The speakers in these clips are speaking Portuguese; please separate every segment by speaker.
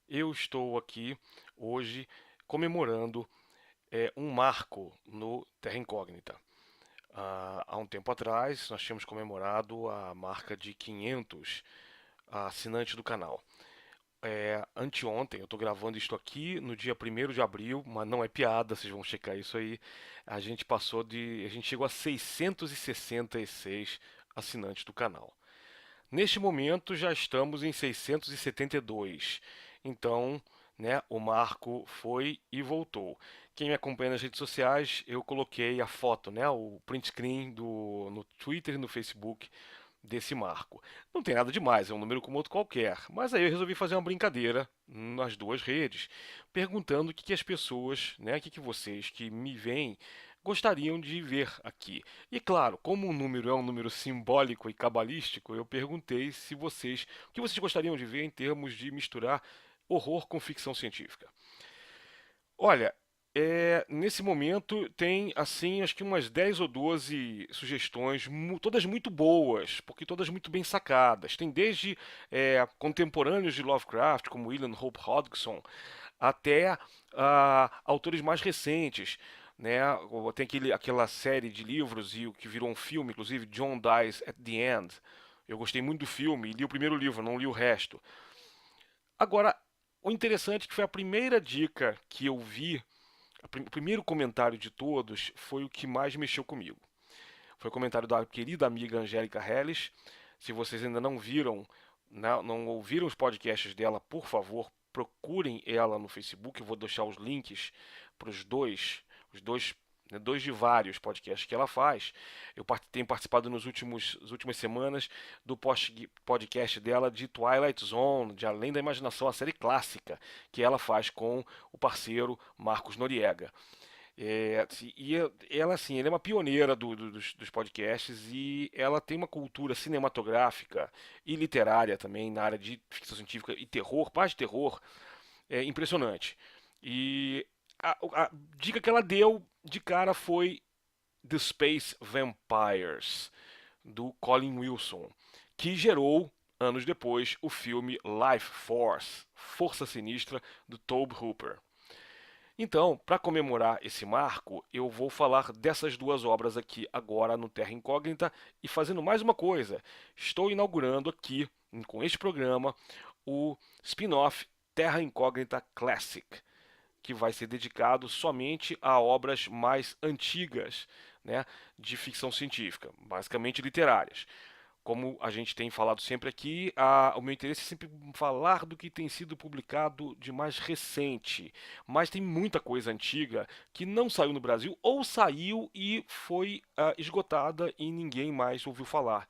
Speaker 1: Eu estou aqui hoje comemorando um marco no Terra Incógnita. Há um tempo atrás, nós tínhamos comemorado a marca de 500 assinantes do canal. Anteontem, eu estou gravando isto aqui no dia 1º de abril, mas não é piada, vocês vão checar isso aí. A gente chegou a 666 assinantes do canal. Neste momento já estamos em 672. Então, né, o marco foi e voltou. Quem me acompanha nas redes sociais, eu coloquei a foto, né, o print screen no Twitter e no Facebook desse marco. Não tem nada demais, é um número como outro qualquer. Mas aí eu resolvi fazer uma brincadeira nas duas redes, perguntando o que as pessoas, né, o que vocês que me veem gostariam de ver aqui. E claro, como o número é um número simbólico e cabalístico, eu perguntei se vocês, o que vocês gostariam de ver em termos de misturar horror com ficção científica. Olha, nesse momento tem assim, acho que umas 10 ou 12 sugestões, todas muito boas, porque todas muito bem sacadas. Tem desde contemporâneos de Lovecraft, como William Hope Hodgson, até autores mais recentes. Né? Tem aquela série de livros e o que virou um filme, inclusive John Dies at the End. Eu gostei muito do filme e li o primeiro livro, não li o resto. Agora, o interessante é que foi a primeira dica que eu vi, o primeiro comentário de todos foi o que mais mexeu comigo. Foi o comentário da querida amiga Angélica Helles. Se vocês ainda não viram, não ouviram os podcasts dela, por favor, procurem ela no Facebook. Eu vou deixar os links para os dois, né, dois de vários podcasts que ela faz. Eu tenho participado nas últimas semanas do podcast dela de Twilight Zone, de Além da Imaginação, a série clássica que ela faz com o parceiro Marcos Noriega. Ela, assim, ela é uma pioneira dos podcasts e ela tem uma cultura cinematográfica e literária também na área de ficção científica e terror, paz de terror, impressionante. E a dica que ela deu de cara foi The Space Vampires, do Colin Wilson, que gerou, anos depois, o filme Life Force, Força Sinistra, do Tobe Hooper. Então, para comemorar esse marco, eu vou falar dessas duas obras aqui agora no Terra Incógnita e fazendo mais uma coisa. Estou inaugurando aqui, com este programa, o spin-off Terra Incógnita Classic, que vai ser dedicado somente a obras mais antigas, né, de ficção científica, basicamente literárias. Como a gente tem falado sempre aqui, o meu interesse é sempre falar do que tem sido publicado de mais recente. Mas tem muita coisa antiga que não saiu no Brasil ou saiu e foi esgotada e ninguém mais ouviu falar.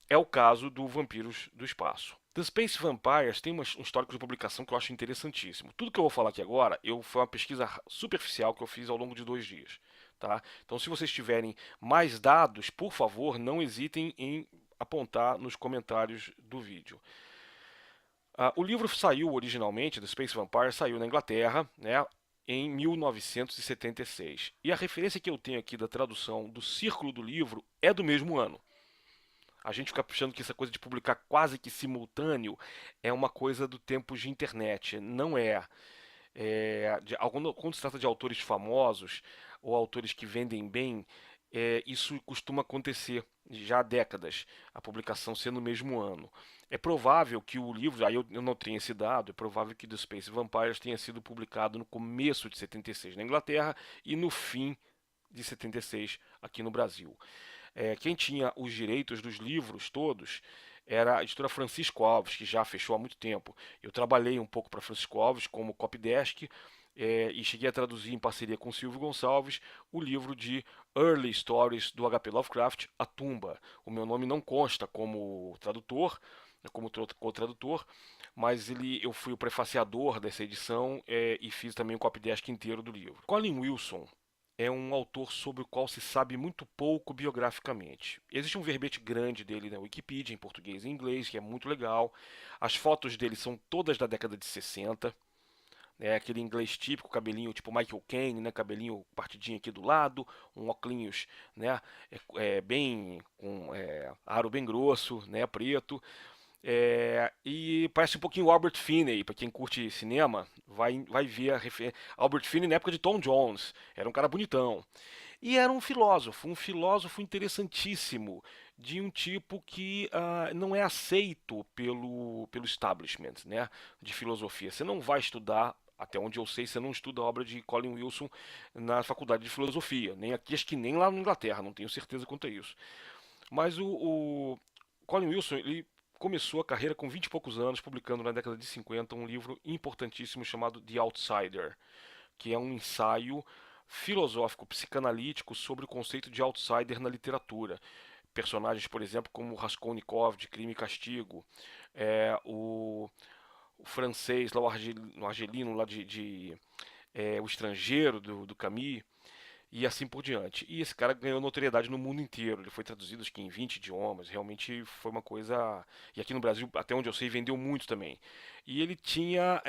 Speaker 1: É o caso do Vampiros do Espaço. The Space Vampires tem um histórico de publicação que eu acho interessantíssimo. Tudo que eu vou falar aqui agora foi uma pesquisa superficial que eu fiz ao longo de 2 dias. Tá? Então, se vocês tiverem mais dados, por favor, não hesitem em apontar nos comentários do vídeo. O livro saiu originalmente, The Space Vampire, saiu na Inglaterra, né, em 1976. E a referência que eu tenho aqui da tradução do círculo do livro é do mesmo ano. A gente fica achando que essa coisa de publicar quase que simultâneo é uma coisa do tempo de internet. Não é. Quando se trata de autores famosos ou autores que vendem bem, isso costuma acontecer já há décadas, a publicação ser no mesmo ano. É provável que o livro, aí eu não tenho esse dado, é provável que The Space Vampires tenha sido publicado no começo de 76 na Inglaterra e no fim de 76 aqui no Brasil. Quem tinha os direitos dos livros todos era a editora Francisco Alves, que já fechou há muito tempo. Eu trabalhei um pouco para Francisco Alves como copydesk e cheguei a traduzir em parceria com Silvio Gonçalves o livro de Early Stories do H.P. Lovecraft, A Tumba. O meu nome não consta como tradutor, como co-tradutor, mas eu fui o prefaciador dessa edição e fiz também o copydesk inteiro do livro. Colin Wilson é um autor sobre o qual se sabe muito pouco biograficamente. Existe um verbete grande dele na Wikipedia, em português e inglês, que é muito legal. As fotos dele são todas da década de 60, né? Aquele inglês típico, cabelinho tipo Michael Caine, né? Cabelinho partidinho aqui do lado, um óculos, né? Bem com aro bem grosso, né? Preto. E parece um pouquinho o Albert Finney, para quem curte cinema, vai ver a referência. Albert Finney na época de Tom Jones, era um cara bonitão. E era um filósofo interessantíssimo, de um tipo que não é aceito pelo establishment, né, de filosofia. Você não vai estudar, até onde eu sei, você não estuda a obra de Colin Wilson na faculdade de filosofia, nem aqui, acho que nem lá na Inglaterra, não tenho certeza quanto a isso. Mas o Colin Wilson, ele começou a carreira com 20 e poucos anos, publicando na década de 50 um livro importantíssimo chamado The Outsider, que é um ensaio filosófico, psicanalítico sobre o conceito de outsider na literatura. Personagens, por exemplo, como Raskolnikov, de Crime e Castigo, o francês, lá, o argelino, lá O Estrangeiro, do Camus, e assim por diante. E esse cara ganhou notoriedade no mundo inteiro. Ele foi traduzido acho que em 20 idiomas. Realmente foi uma coisa. E aqui no Brasil, até onde eu sei, vendeu muito também. E ele tinha.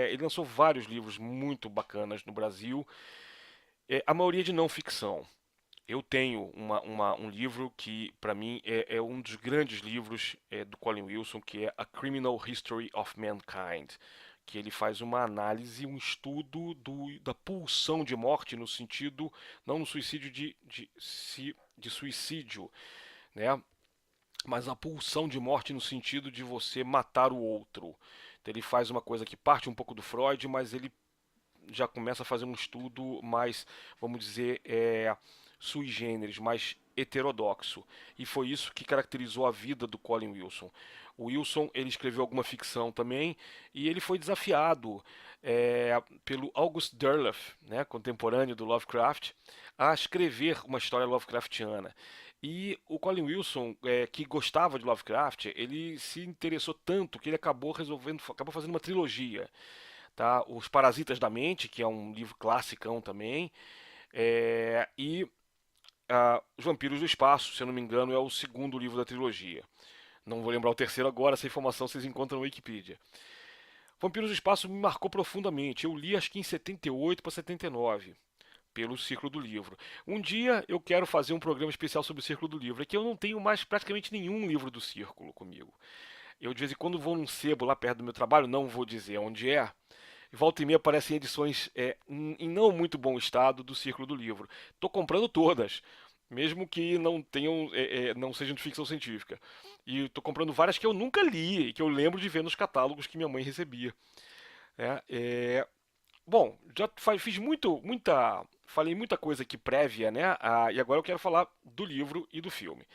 Speaker 1: Ele lançou vários livros muito bacanas no Brasil. A maioria de não ficção. Eu tenho um livro que, para mim, é um dos grandes livros do Colin Wilson, que é A Criminal History of Mankind, que ele faz uma análise, um estudo da pulsão de morte no sentido, não no suicídio de suicídio, né? Mas a pulsão de morte no sentido de você matar o outro. Então ele faz uma coisa que parte um pouco do Freud, mas ele já começa a fazer um estudo mais, vamos dizer, sui generis, mais heterodoxo. E foi isso que caracterizou a vida do Colin Wilson. O Wilson, ele escreveu alguma ficção também, e ele foi desafiado pelo August Derleth, né, contemporâneo do Lovecraft, a escrever uma história Lovecraftiana. E o Colin Wilson, que gostava de Lovecraft, ele se interessou tanto que ele acabou fazendo uma trilogia, tá? Os Parasitas da Mente, que é um livro classicão também, e Os Vampiros do Espaço, se eu não me engano, é o segundo livro da trilogia. Não vou lembrar o terceiro agora, essa informação vocês encontram no Wikipedia. Vampiros do Espaço me marcou profundamente. Eu li acho que em 78 para 79, pelo Círculo do Livro. Um dia eu quero fazer um programa especial sobre o Círculo do Livro. É que eu não tenho mais praticamente nenhum livro do Círculo comigo. Eu de vez em quando vou num sebo lá perto do meu trabalho, não vou dizer onde é, volta e meia aparecem edições em não muito bom estado do Círculo do Livro. Estou comprando todas, mesmo que não tenham, não sejam de ficção científica. E estou comprando várias que eu nunca li e que eu lembro de ver nos catálogos que minha mãe recebia. Né? Bom, fiz falei muita coisa aqui prévia, né? E agora eu quero falar do livro e do filme.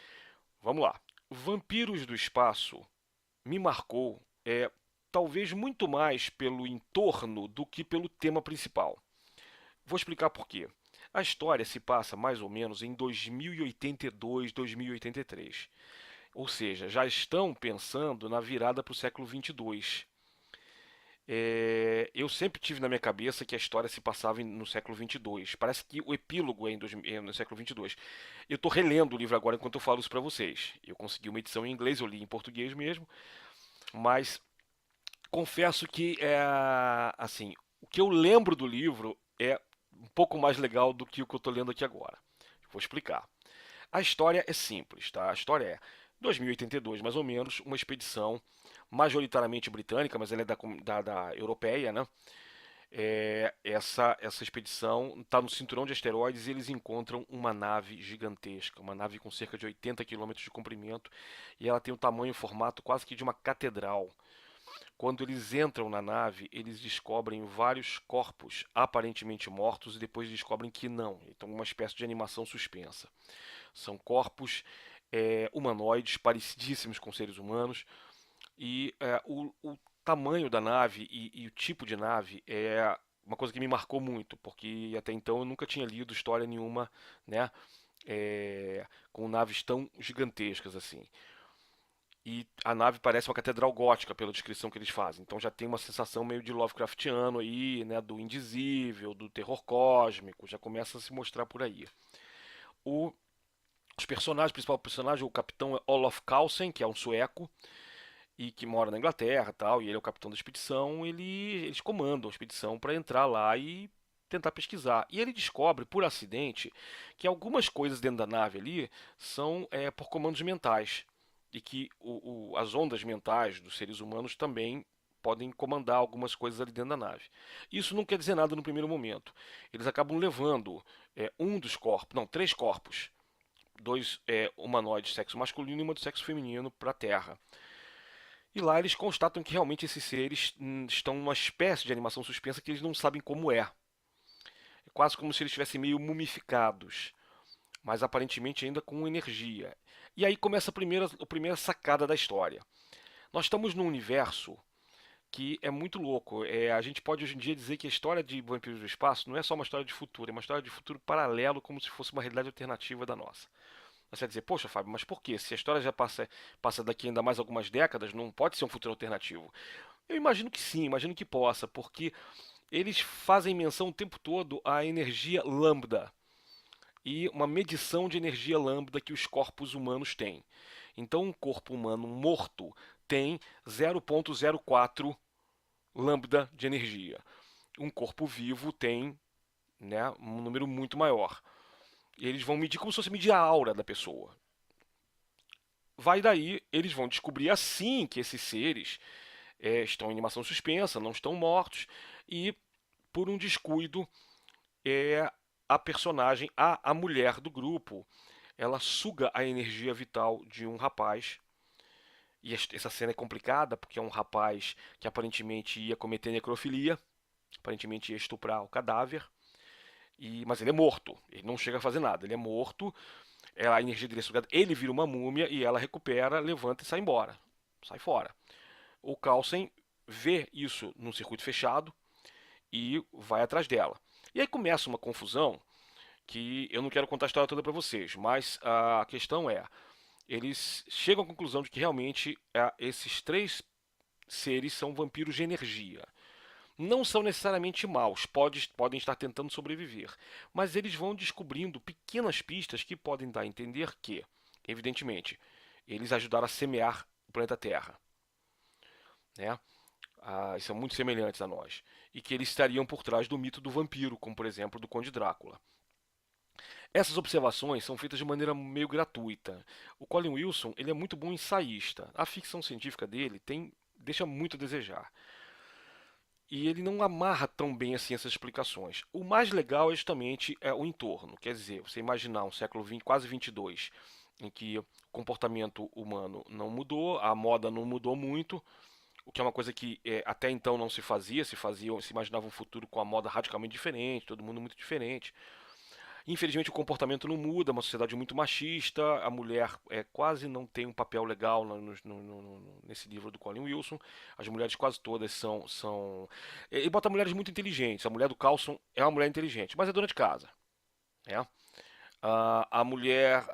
Speaker 1: Vamos lá. Vampiros do Espaço me marcou, talvez muito mais pelo entorno do que pelo tema principal. Vou explicar por quê. A história se passa mais ou menos em 2082, 2083. Ou seja, já estão pensando na virada para o século 22. Eu sempre tive na minha cabeça que a história se passava no século 22. Parece que o epílogo é no século 22. Eu estou relendo o livro agora enquanto eu falo isso para vocês. Eu consegui uma edição em inglês, eu li em português mesmo, mas confesso que assim, o que eu lembro do livro é um pouco mais legal do que o que eu estou lendo aqui agora. Vou explicar. A história é simples, tá? A história é 2082, mais ou menos, uma expedição majoritariamente britânica, mas ela é da europeia, né? Essa expedição está no cinturão de asteroides e eles encontram uma nave gigantesca, uma nave com cerca de 80 quilômetros de comprimento, e ela tem o tamanho e formato quase que de uma catedral. Quando eles entram na nave, eles descobrem vários corpos aparentemente mortos e depois descobrem que não. Então, uma espécie de animação suspensa. São corpos humanoides, parecidíssimos com seres humanos, e o tamanho da nave e o tipo de nave é uma coisa que me marcou muito, porque até então eu nunca tinha lido história nenhuma, né, com naves tão gigantescas assim. E a nave parece uma catedral gótica pela descrição que eles fazem. Então já tem uma sensação meio de Lovecraftiano aí, né, do indizível, do terror cósmico, já começa a se mostrar por aí. O, os personagens, o principal personagem, o capitão é Olof Carlsen, que é um sueco e que mora na Inglaterra, tal, e ele é o capitão da expedição, eles comandam a expedição para entrar lá e tentar pesquisar. E ele descobre por acidente que algumas coisas dentro da nave ali são por comandos mentais. e que as ondas mentais dos seres humanos também podem comandar algumas coisas ali dentro da nave. Isso não quer dizer nada no primeiro momento. Eles acabam levando um dos corpos, não, três corpos, dois humanoides de sexo masculino e uma do sexo feminino para a Terra. E lá eles constatam que realmente esses seres estão numa espécie de animação suspensa que eles não sabem como é. É quase como se eles estivessem meio mumificados, mas aparentemente ainda com energia. E aí começa a primeira sacada da história. Nós estamos num universo que é muito louco. A gente pode hoje em dia dizer que a história de Vampiros do Espaço não é só uma história de futuro, é uma história de futuro paralelo, como se fosse uma realidade alternativa da nossa. Você vai dizer, poxa, Fábio, mas por quê? Se a história já passa daqui ainda mais algumas décadas, não pode ser um futuro alternativo. Eu imagino que sim, imagino que possa, porque eles fazem menção o tempo todo à energia lambda e uma medição de energia lambda que os corpos humanos têm. Então, um corpo humano morto tem 0,04 lambda de energia. Um corpo vivo tem, né, um número muito maior. E eles vão medir como se fosse medir a aura da pessoa. Vai daí, eles vão descobrir assim que esses seres estão em animação suspensa, não estão mortos, e por um descuido, é, a personagem, a mulher do grupo, ela suga a energia vital de um rapaz. E essa cena é complicada porque é um rapaz que aparentemente ia cometer necrofilia, aparentemente ia estuprar o cadáver. Mas ele é morto, ele não chega a fazer nada, ele é morto, a energia dele é sugada, ele vira uma múmia e ela recupera, levanta e sai embora, sai fora. O Carlsen vê isso num circuito fechado e vai atrás dela. E aí começa uma confusão que eu não quero contar a história toda para vocês, mas a questão é, eles chegam à conclusão de que realmente esses três seres são vampiros de energia. Não são necessariamente maus, podem estar tentando sobreviver, mas eles vão descobrindo pequenas pistas que podem dar a entender que, evidentemente, eles ajudaram a semear o planeta Terra, né? São muito semelhantes a nós, e que eles estariam por trás do mito do vampiro, como por exemplo do Conde Drácula. Essas observações são feitas de maneira meio gratuita. O Colin Wilson ele é muito bom ensaísta. A ficção científica dele deixa muito a desejar. E ele não amarra tão bem assim essas explicações. O mais legal é justamente o entorno. Quer dizer, você imaginar um século XX, quase 22, em que o comportamento humano não mudou, a moda não mudou muito, o que é uma coisa que até então não se imaginava um futuro com a moda radicalmente diferente, todo mundo muito diferente. Infelizmente o comportamento não muda, é uma sociedade muito machista, a mulher quase não tem um papel legal nesse livro do Colin Wilson, as mulheres quase todas são. Ele bota mulheres muito inteligentes, a mulher do Carlson é uma mulher inteligente, mas é dona de casa. Né? A mulher,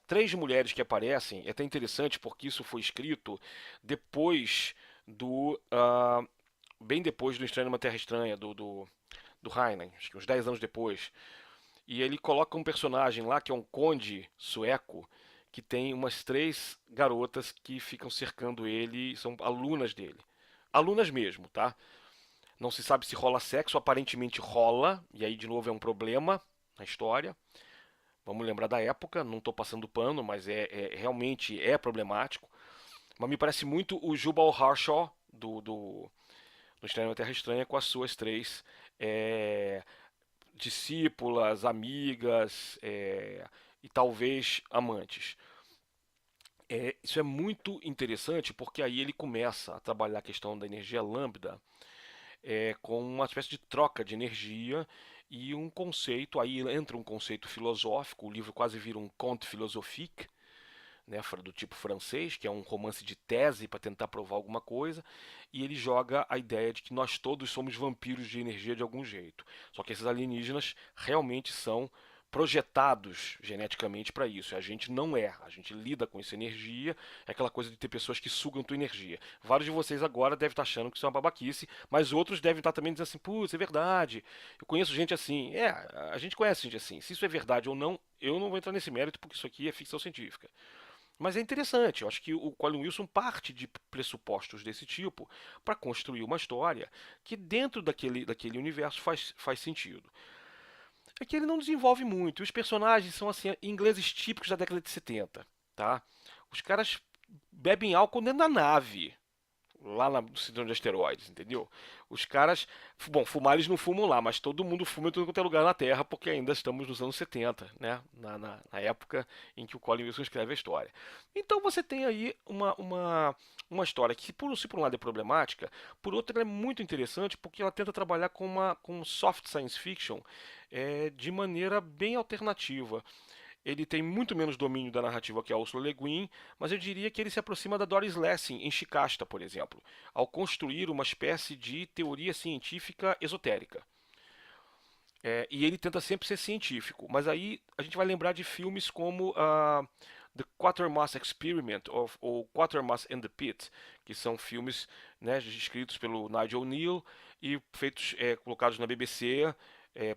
Speaker 1: três mulheres que aparecem, é até interessante porque isso foi escrito depois bem depois do Estranho numa Terra Estranha, do Heinlein, acho que uns 10 anos depois. E ele coloca um personagem lá que é um conde sueco que tem umas três garotas que ficam cercando ele, são alunas dele. Alunas mesmo, tá? Não se sabe se rola sexo, aparentemente rola, e aí de novo é um problema na história. Vamos lembrar da época, não estou passando pano, mas realmente é problemático. Mas me parece muito o Jubal Harshaw do Estranho na Terra Estranha com as suas três é, discípulas, amigas e talvez amantes. Isso é muito interessante porque aí ele começa a trabalhar a questão da energia lambda com uma espécie de troca de energia e um conceito, aí entra um conceito filosófico, o livro quase vira um conte philosophique, né, do tipo francês, que é um romance de tese para tentar provar alguma coisa, e ele joga a ideia de que nós todos somos vampiros de energia de algum jeito. Só que esses alienígenas realmente são projetados geneticamente para isso. A gente não é. A gente lida com essa energia, é aquela coisa de ter pessoas que sugam tua energia. Vários de vocês agora devem estar achando que isso é uma babaquice, mas outros devem estar também dizendo assim, putz, é verdade. Eu conheço gente assim. A gente conhece gente assim. Se isso é verdade ou não, eu não vou entrar nesse mérito porque isso aqui é ficção científica. Mas é interessante, eu acho que o Colin Wilson parte de pressupostos desse tipo para construir uma história que dentro daquele universo faz sentido. É que ele não desenvolve muito, os personagens são assim ingleses típicos da década de 70, tá? Os caras bebem álcool dentro da nave, lá no cinturão de asteroides, entendeu? Os caras, bom, fumar eles não fumam lá, mas todo mundo fuma em todo quanto é lugar na Terra, porque ainda estamos nos anos 70, né? Na época em que o Colin Wilson escreve a história. Então você tem aí uma história que, se por um lado é problemática, por outro ela é muito interessante, porque ela tenta trabalhar com soft science fiction de maneira bem alternativa. Ele tem muito menos domínio da narrativa que a Ursula Le Guin, mas eu diria que ele se aproxima da Doris Lessing em Shikasta, por exemplo, ao construir uma espécie de teoria científica esotérica. E ele tenta sempre ser científico, mas aí a gente vai lembrar de filmes como The Quatermass Experiment ou Quatermass and the Pit, que são filmes, né, escritos pelo Nigel Neal e feitos, colocados na BBC,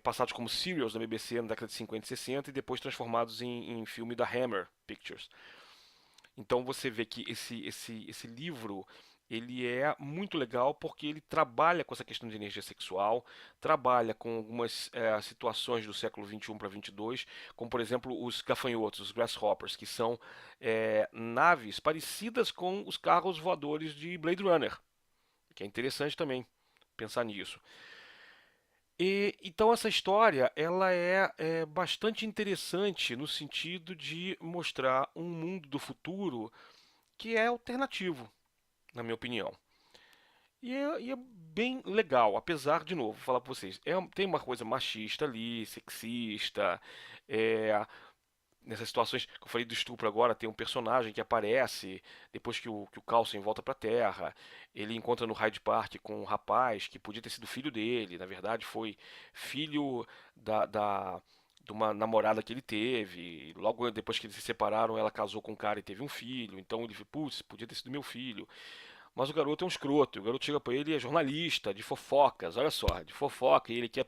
Speaker 1: passados como serials da BBC na década de 50 e 60 e depois transformados em filme da Hammer Pictures. Então você vê que esse livro ele é muito legal porque ele trabalha com essa questão de energia sexual, trabalha com algumas situações do século 21 para 22, como por exemplo os gafanhotos, os grasshoppers, que são naves parecidas com os carros voadores de Blade Runner, que é interessante também pensar nisso. Então essa história ela é bastante interessante no sentido de mostrar um mundo do futuro que é alternativo, na minha opinião. E é bem legal, apesar, de novo, vou falar pra vocês, tem uma coisa machista ali, sexista, é, nessas situações que eu falei do estupro agora, tem um personagem que aparece depois que o Coulson volta pra Terra. Ele encontra no Hyde Park com um rapaz que podia ter sido filho dele, na verdade foi filho de uma namorada que ele teve. Logo depois que eles se separaram, ela casou com um cara e teve um filho. Então ele falou, putz, podia ter sido meu filho. Mas o garoto é um escroto. O garoto chega pra ele e é jornalista de fofocas, olha só, de fofoca, e ele quer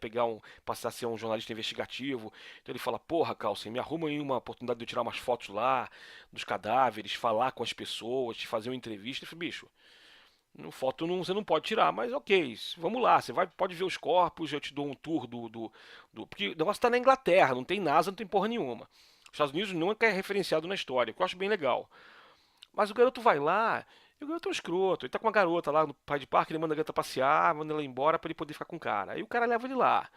Speaker 1: passar a ser um jornalista investigativo. Então ele fala: Porra, Carlsen, me arruma aí uma oportunidade de eu tirar umas fotos lá dos cadáveres, falar com as pessoas, te fazer uma entrevista. Eu falei: Bicho, foto não, você não pode tirar, mas ok, vamos lá, pode ver os corpos, eu te dou um tour porque o negócio tá na Inglaterra, não tem NASA, não tem porra nenhuma. Os Estados Unidos nunca é referenciado na história, o que eu acho bem legal. Mas o garoto vai lá, e o garoto é um escroto. Ele tá com uma garota lá no pai de parque, ele manda a garota passear, manda ela embora pra ele poder ficar com o cara. Aí o cara leva ele lá.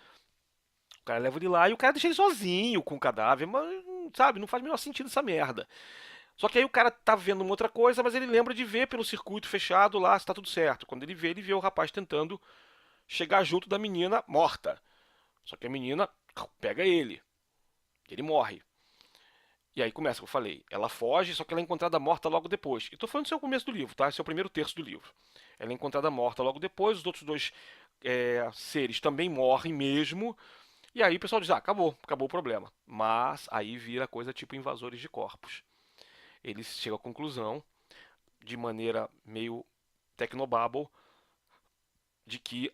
Speaker 1: O cara leva ele lá e o cara deixa ele sozinho com o cadáver, mas, sabe, não faz o menor sentido essa merda. Só que aí o cara tá vendo uma outra coisa, mas ele lembra de ver pelo circuito fechado lá se tá tudo certo. Quando ele vê o rapaz tentando chegar junto da menina morta. Só que a menina pega ele. Ele morre. E aí começa o que eu falei. Ela foge, só que ela é encontrada morta logo depois. E tô falando do seu começo do livro, tá? Esse é o primeiro terço do livro. Ela é encontrada morta logo depois, os outros dois seres também morrem mesmo. E aí o pessoal diz, acabou o problema. Mas aí vira coisa tipo invasores de corpos. Eles chegam à conclusão, de maneira meio technobabble, de que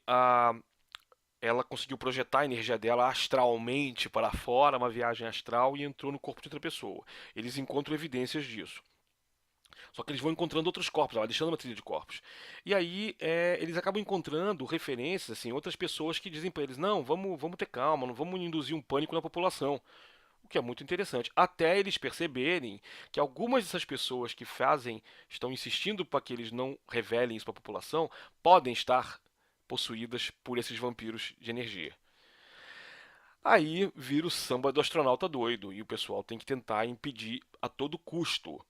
Speaker 1: ela conseguiu projetar a energia dela astralmente para fora, uma viagem astral, e entrou no corpo de outra pessoa. Eles encontram evidências disso. Só que eles vão encontrando outros corpos, ela vai deixando uma trilha de corpos. E aí eles acabam encontrando referências, assim, outras pessoas que dizem para eles, não, vamos ter calma, não vamos induzir um pânico na população. O que é muito interessante. Até eles perceberem que algumas dessas pessoas que estão insistindo para que eles não revelem isso para a população, podem estar possuídas por esses vampiros de energia. Aí vira o samba do astronauta doido e o pessoal tem que tentar impedir a todo custo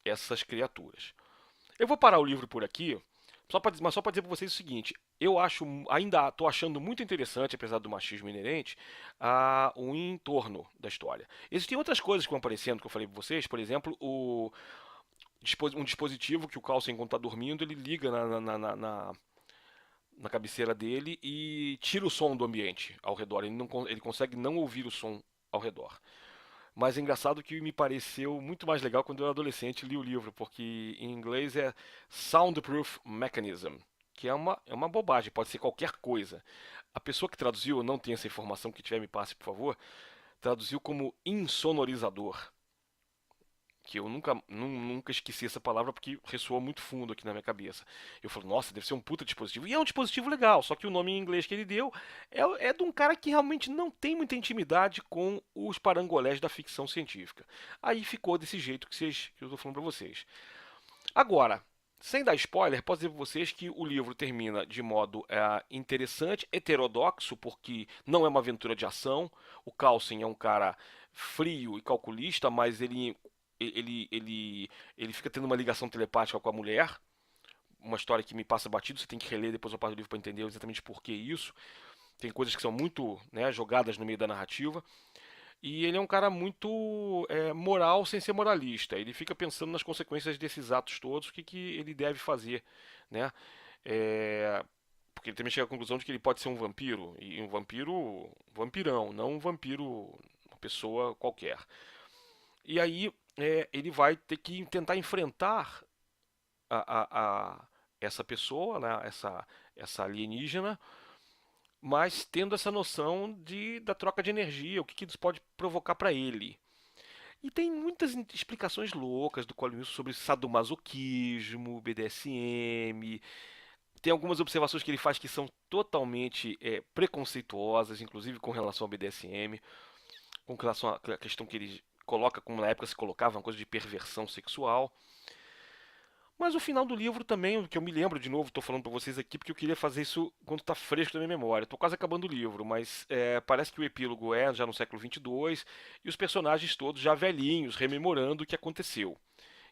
Speaker 1: essas criaturas. Eu vou parar o livro por aqui, mas só para dizer para vocês o seguinte: ainda estou achando muito interessante, apesar do machismo inerente, o entorno da história. Existem outras coisas que vão aparecendo que eu falei para vocês, por exemplo, um dispositivo que o Carlsen, quando está dormindo, ele liga na cabeceira dele e tira o som do ambiente ao redor. Ele consegue não ouvir o som ao redor. Mas é engraçado que me pareceu muito mais legal quando eu era adolescente e li o livro, porque em inglês é Soundproof Mechanism, que é uma bobagem, pode ser qualquer coisa. A pessoa que traduziu, não tem essa informação, que tiver me passe, por favor, traduziu como insonorizador, que eu nunca esqueci essa palavra porque ressoou muito fundo aqui na minha cabeça. Eu falo, nossa, deve ser um puta dispositivo. E é um dispositivo legal, só que o nome em inglês que ele deu é de um cara que realmente não tem muita intimidade com os parangolés da ficção científica. Aí ficou desse jeito que eu estou falando para vocês. Agora, sem dar spoiler, posso dizer para vocês que o livro termina de modo interessante, heterodoxo, porque não é uma aventura de ação. O Coulson é um cara frio e calculista, mas ele fica tendo uma ligação telepática com a mulher. Uma história que me passa batido, você tem que reler depois a parte do livro para entender exatamente por que isso. Tem coisas que são muito, né, jogadas no meio da narrativa. E ele é um cara muito moral sem ser moralista. Ele fica pensando nas consequências desses atos todos, o que, que ele deve fazer, né? É, porque ele também chega à conclusão de que ele pode ser um vampiro, e um vampiro vampirão, não um vampiro, uma pessoa qualquer. E aí ele vai ter que tentar enfrentar essa pessoa, né? Essa alienígena, mas tendo essa noção da troca de energia, o que, que isso pode provocar para ele. E tem muitas explicações loucas do Colin Wilson sobre sadomasoquismo, BDSM. Tem algumas observações que ele faz que são totalmente preconceituosas, inclusive com relação ao BDSM, com relação à questão que ele coloca, como na época se colocava, uma coisa de perversão sexual. Mas o final do livro também, o que eu me lembro de novo, estou falando para vocês aqui porque eu queria fazer isso quando está fresco na minha memória. Estou quase acabando o livro, mas parece que o epílogo é já no século XXII e os personagens todos já velhinhos, rememorando o que aconteceu.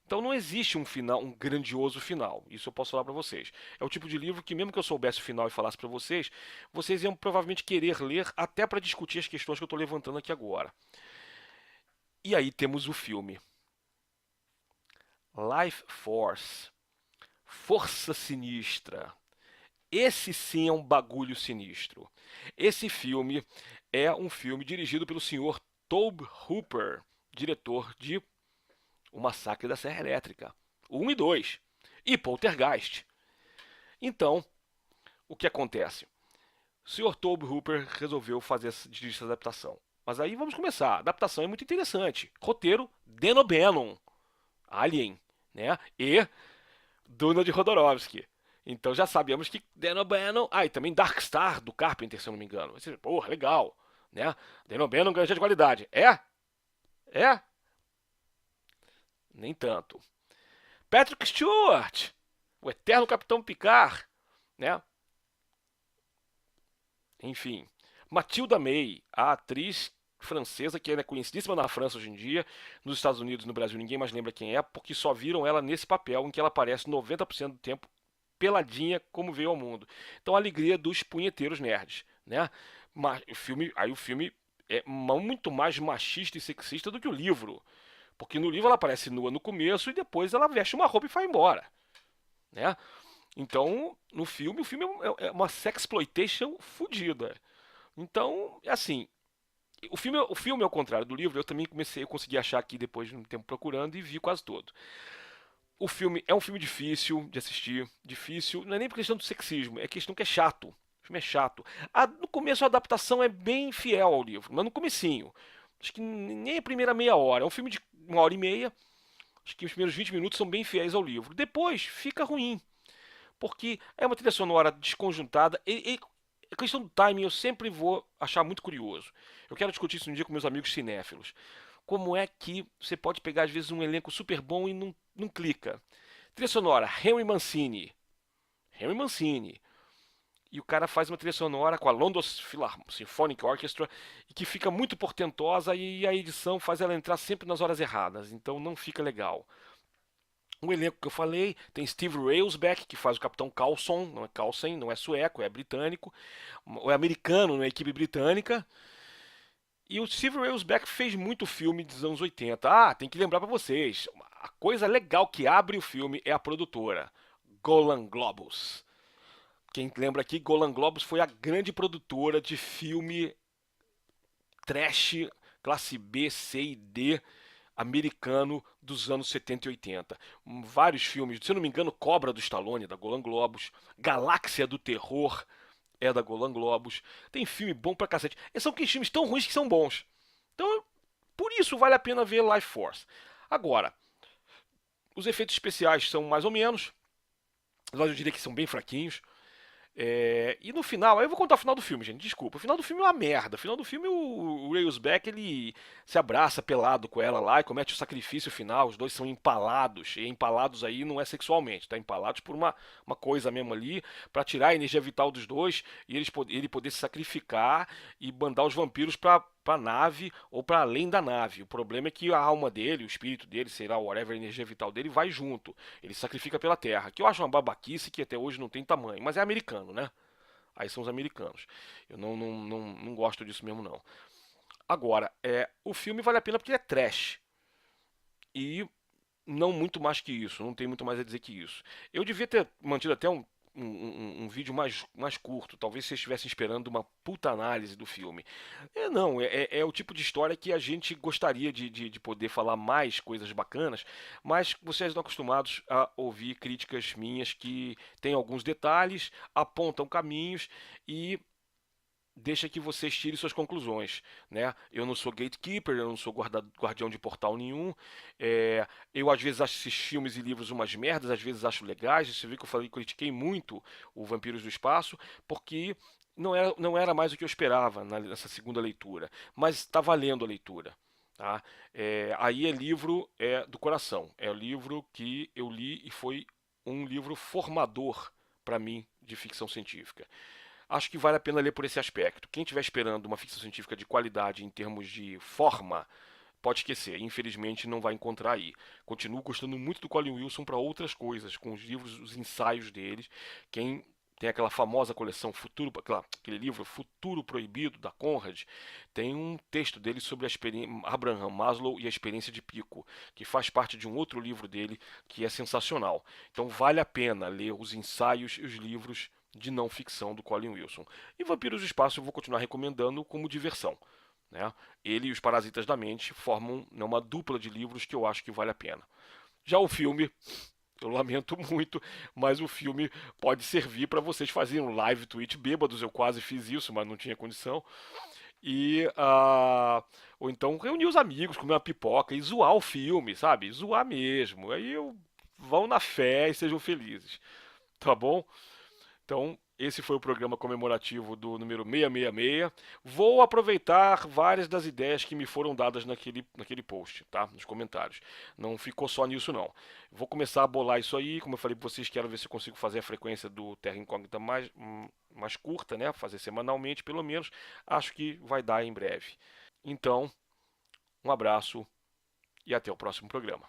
Speaker 1: Então não existe um final, um grandioso final. Isso eu posso falar para vocês. É o tipo de livro que mesmo que eu soubesse o final e falasse para vocês, vocês iam provavelmente querer ler até para discutir as questões que eu estou levantando aqui agora. E aí temos o filme Life Force, Força Sinistra. Esse sim é um bagulho sinistro. Esse filme é um filme dirigido pelo senhor Tobe Hooper, diretor de O Massacre da Serra Elétrica, 1 e 2, e Poltergeist. Então, o que acontece? O senhor Tobe Hooper resolveu dirigir essa adaptação. Mas aí vamos começar. A adaptação é muito interessante. Roteiro, Dan O'Bannon, Alien, né? E Donald Jodorowsky. Então já sabemos que Dan O'Bannon... Ah, e também Dark Star, do Carpenter, se eu não me engano. Você, porra, legal, né? Dan O'Bannon, garantia de qualidade. É? É? Nem tanto. Patrick Stewart, o eterno Capitão Picard, né? Enfim. Matilda May, a atriz francesa que é conhecidíssima na França hoje em dia, nos Estados Unidos e no Brasil ninguém mais lembra quem é, porque só viram ela nesse papel em que ela aparece 90% do tempo peladinha como veio ao mundo. Então a alegria dos punheteiros nerds, né? Mas o filme é muito mais machista e sexista do que o livro, porque no livro ela aparece nua no começo e depois ela veste uma roupa e vai embora, né? Então, no filme, o filme é uma sexploitation fodida. Então, assim, o filme ao contrário do livro, eu consegui achar aqui depois de um tempo procurando e vi quase todo. O filme é um filme difícil de assistir, difícil, não é nem por questão do sexismo, é questão que é chato. O filme é chato. No começo a adaptação é bem fiel ao livro, mas no comecinho, acho que nem a primeira meia hora, é um filme de 1 hora e meia, acho que os primeiros 20 minutos são bem fiéis ao livro. Depois fica ruim, porque é uma trilha sonora desconjuntada. A questão do timing eu sempre vou achar muito curioso. Eu quero discutir isso um dia com meus amigos cinéfilos. Como é que você pode pegar, às vezes, um elenco super bom e não clica? Trilha sonora, Henry Mancini. Henry Mancini. E o cara faz uma trilha sonora com a London Symphonic Orchestra e que fica muito portentosa e a edição faz ela entrar sempre nas horas erradas. Então não fica legal. O elenco que eu falei tem Steve Railsback, que faz o Capitão Coulson, não é Coulson, não é sueco, é britânico. É americano, não é equipe britânica. E o Steve Railsback fez muito filme dos anos 80. Ah, tem que lembrar pra vocês, a coisa legal que abre o filme é a produtora, Golan Globus. Quem lembra aqui, Golan Globus foi a grande produtora de filme trash, classe B, C e D americano dos anos 70 e 80. Vários filmes, se eu não me engano, Cobra do Stallone, da Golan Globus, Galáxia do Terror, é da Golan Globus. Tem filme bom pra cacete. E são aqueles filmes tão ruins que são bons. Então, por isso vale a pena ver Life Force. Agora, os efeitos especiais são mais ou menos, mas eu diria que são bem fraquinhos. E no final, aí eu vou contar o final do filme, gente, desculpa. O final do filme é uma merda. O final do filme, o Railsback, ele se abraça pelado com ela lá e comete o sacrifício final. Os dois são empalados. E empalados aí não é sexualmente, tá? Empalados por uma coisa mesmo ali, pra tirar a energia vital dos dois e ele poder se sacrificar e mandar os vampiros pra nave ou pra além da nave. O problema é que a alma dele, o espírito dele, sei lá, whatever, a energia vital dele vai junto. Ele se sacrifica pela Terra, que eu acho uma babaquice que até hoje não tem tamanho, mas é americano, né? Aí são os americanos. Eu não gosto disso mesmo, não. Agora, o filme vale a pena porque ele é trash. E não muito mais que isso, não tem muito mais a dizer que isso. Eu devia ter mantido até um vídeo mais curto, talvez vocês estivessem esperando uma puta análise do filme. Não, é o tipo de história que a gente gostaria de poder falar mais coisas bacanas, mas vocês estão acostumados a ouvir críticas minhas que têm alguns detalhes, apontam caminhos e deixa que vocês tirem suas conclusões, né? Eu não sou gatekeeper, eu não sou guardião de portal nenhum. Eu às vezes acho esses filmes e livros umas merdas, às vezes acho legais. Você vê que eu falei, critiquei muito o Vampiros do Espaço, porque não era mais o que eu esperava nessa segunda leitura, mas está valendo a leitura. Tá? Aí é livro do coração, é o livro que eu li e foi um livro formador para mim de ficção científica. Acho que vale a pena ler por esse aspecto. Quem estiver esperando uma ficção científica de qualidade em termos de forma, pode esquecer. Infelizmente não vai encontrar aí. Continuo gostando muito do Colin Wilson para outras coisas, com os livros, os ensaios deles. Quem tem aquela famosa coleção Futuro, aquele livro Futuro Proibido da Conrad, tem um texto dele sobre a Abraham Maslow e a experiência de Pico, que faz parte de um outro livro dele que é sensacional. Então vale a pena ler os ensaios e os livros de não ficção do Colin Wilson. E Vampiros do Espaço eu vou continuar recomendando como diversão. Né? Ele e os Parasitas da Mente formam, né, uma dupla de livros que eu acho que vale a pena. Já o filme, eu lamento muito, mas o filme pode servir para vocês fazerem um live tweet bêbados. Eu quase fiz isso, mas não tinha condição. Ou então reunir os amigos, comer uma pipoca e zoar o filme, sabe? Zoar mesmo. Vão na fé e sejam felizes. Tá bom? Então, esse foi o programa comemorativo do número 666. Vou aproveitar várias das ideias que me foram dadas naquele post, tá? Nos comentários. Não ficou só nisso, não. Vou começar a bolar isso aí. Como eu falei para vocês, quero ver se eu consigo fazer a frequência do Terra Incógnita mais curta, né? Fazer semanalmente, pelo menos. Acho que vai dar em breve. Então, um abraço e até o próximo programa.